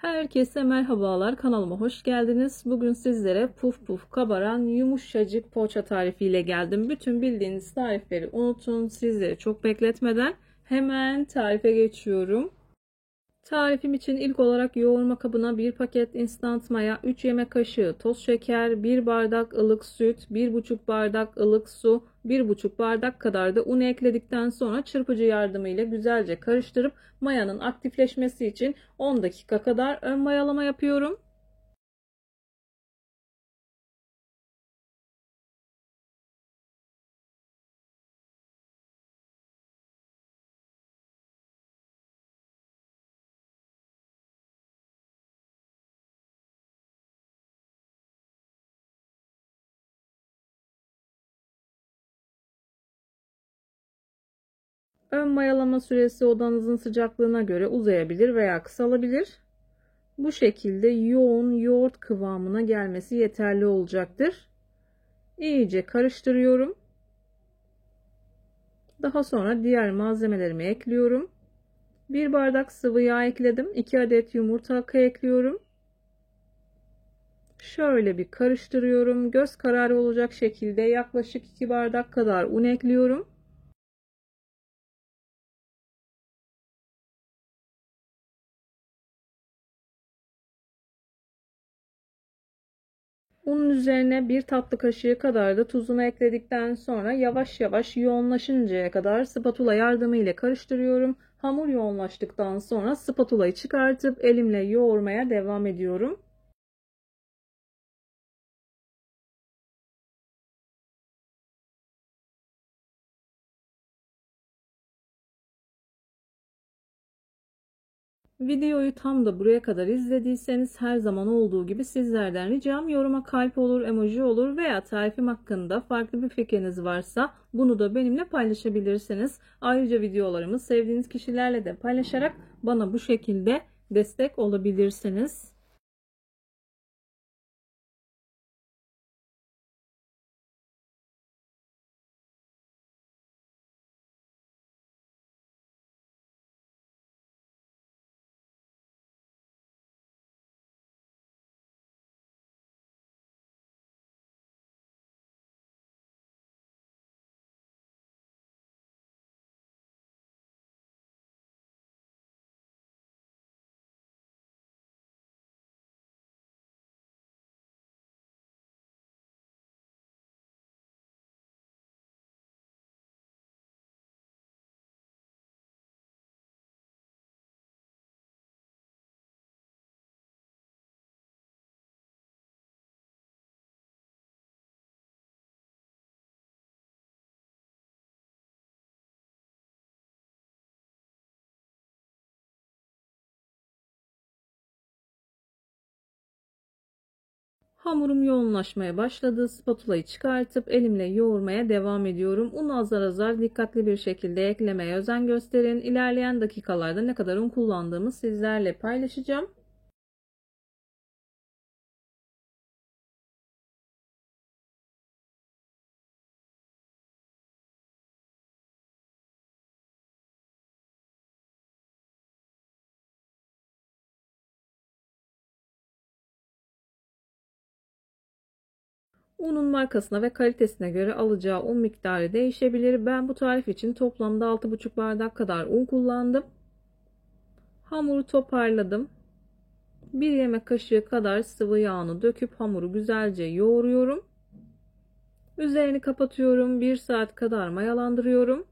Herkese merhabalar, kanalıma hoş geldiniz. Bugün sizlere puf puf kabaran yumuşacık poğaça tarifiyle geldim. Bütün bildiğiniz tarifleri unutun, sizleri çok bekletmeden hemen tarife geçiyorum. Tarifim için ilk olarak yoğurma kabına 1 paket instant maya, 3 yemek kaşığı toz şeker, 1 bardak ılık süt, 1,5 bardak ılık su, 1,5 bardak kadar da un ekledikten sonra çırpıcı yardımıyla güzelce karıştırıp mayanın aktifleşmesi için 10 dakika kadar ön mayalama yapıyorum. Ön mayalama süresi odanızın sıcaklığına göre uzayabilir veya kısalabilir. Bu şekilde yoğun yoğurt kıvamına gelmesi yeterli olacaktır. İyice karıştırıyorum. Daha sonra diğer malzemelerimi ekliyorum. 1 bardak sıvı yağ ekledim. 2 adet yumurta akı ekliyorum. Şöyle bir karıştırıyorum. Göz kararı olacak şekilde yaklaşık 2 bardak kadar un ekliyorum. Unun üzerine 1 tatlı kaşığı kadar da tuzunu ekledikten sonra yavaş yavaş yoğunlaşıncaya kadar spatula yardımıyla karıştırıyorum. Hamur yoğunlaştıktan sonra spatulayı çıkartıp elimle yoğurmaya devam ediyorum. Videoyu tam da buraya kadar izlediyseniz her zaman olduğu gibi sizlerden ricam yoruma kalp olur, emoji olur veya tarifim hakkında farklı bir fikriniz varsa bunu da benimle paylaşabilirsiniz. Ayrıca videolarımı sevdiğiniz kişilerle de paylaşarak bana bu şekilde destek olabilirsiniz. Hamurum yoğunlaşmaya başladı. Spatulayı çıkartıp elimle yoğurmaya devam ediyorum. Unu azar azar dikkatli bir şekilde eklemeye özen gösterin. İlerleyen dakikalarda ne kadar un kullandığımı sizlerle paylaşacağım. Unun markasına ve kalitesine göre alacağı un miktarı değişebilir. Ben bu tarif için toplamda 6,5 bardak kadar un kullandım. Hamuru toparladım. 1 yemek kaşığı kadar sıvı yağını döküp hamuru güzelce yoğuruyorum. Üzerini kapatıyorum. 1 saat kadar mayalandırıyorum.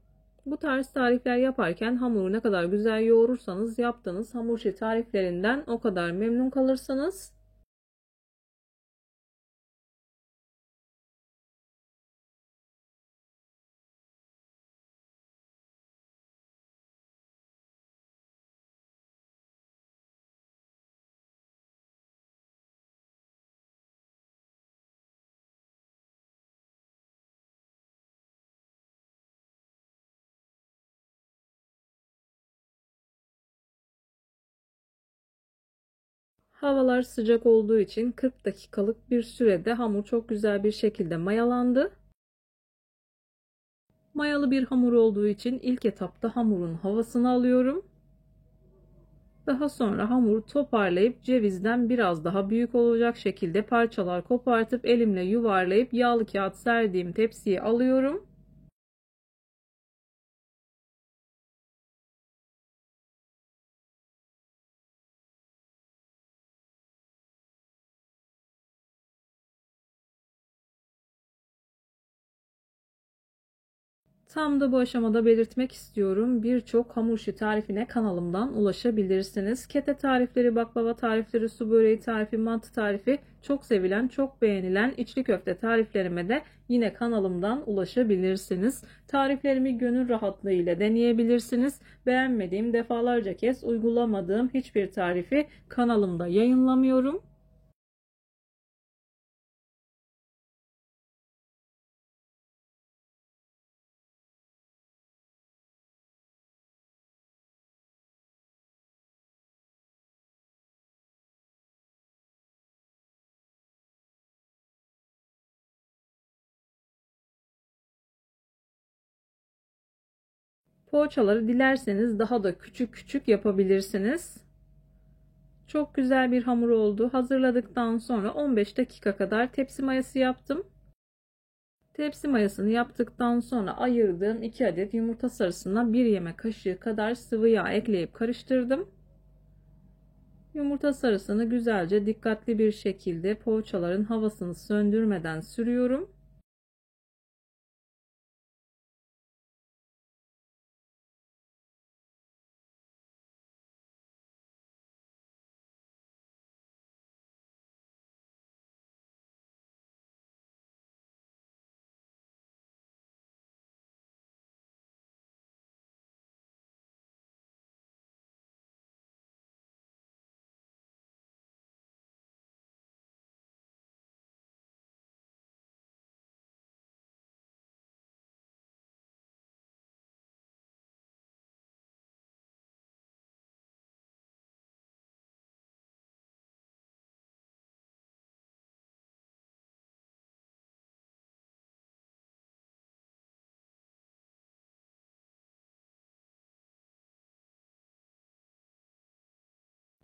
Bu tarz tarifler yaparken hamuru ne kadar güzel yoğurursanız yaptığınız hamur işi tariflerinden o kadar memnun kalırsınız. Havalar sıcak olduğu için 40 dakikalık bir sürede hamur çok güzel bir şekilde mayalandı. Mayalı bir hamur olduğu için ilk etapta hamurun havasını alıyorum. Daha sonra hamuru toparlayıp cevizden biraz daha büyük olacak şekilde parçalar kopartıp elimle yuvarlayıp yağlı kağıt serdiğim tepsiye alıyorum. Tam da bu aşamada belirtmek istiyorum. Birçok hamur işi tarifine kanalımdan ulaşabilirsiniz. Kete tarifleri, baklava tarifleri, su böreği tarifi, mantı tarifi, çok sevilen, çok beğenilen içli köfte tariflerime de yine kanalımdan ulaşabilirsiniz. Tariflerimi gönül rahatlığı ile deneyebilirsiniz. Beğenmediğim, defalarca kez uygulamadığım hiçbir tarifi kanalımda yayınlamıyorum. Poğaçaları dilerseniz daha da küçük küçük yapabilirsiniz. Çok güzel bir hamur oldu. Hazırladıktan sonra 15 dakika kadar tepsi mayası yaptım. Tepsi mayasını yaptıktan sonra ayırdığım 2 adet yumurta sarısına 1 yemek kaşığı kadar sıvı yağ ekleyip karıştırdım. Yumurta sarısını güzelce dikkatli bir şekilde poğaçaların havasını söndürmeden sürüyorum.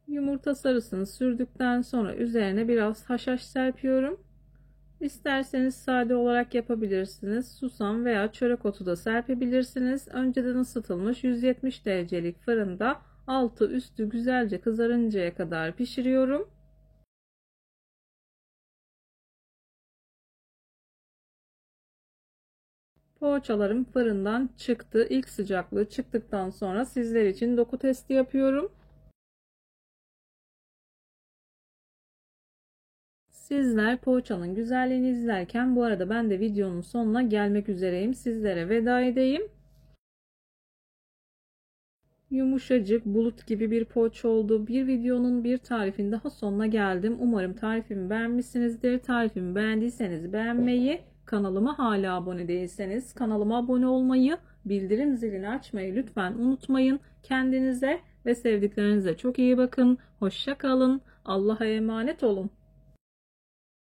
Yumurta sarısını sürdükten sonra üzerine biraz haşhaş serpiyorum. İsterseniz sade olarak yapabilirsiniz. Susam veya çörek otu da serpebilirsiniz. Önceden ısıtılmış 170 derecelik fırında altı üstü güzelce kızarıncaya kadar pişiriyorum. Poğaçalarım fırından çıktı. İlk sıcaklığı çıktıktan sonra sizler için doku testi yapıyorum. Sizler poğaçanın güzelliğini izlerken bu arada ben de videonun sonuna gelmek üzereyim. Sizlere veda edeyim. Yumuşacık bulut gibi bir poğaça oldu. Bir videonun bir tarifin daha sonuna geldim. Umarım tarifimi beğenmişsinizdir. Tarifimi beğendiyseniz beğenmeyi, kanalıma hala abone değilseniz kanalıma abone olmayı, bildirim zilini açmayı lütfen unutmayın. Kendinize ve sevdiklerinize çok iyi bakın. Hoşça kalın. Allah'a emanet olun.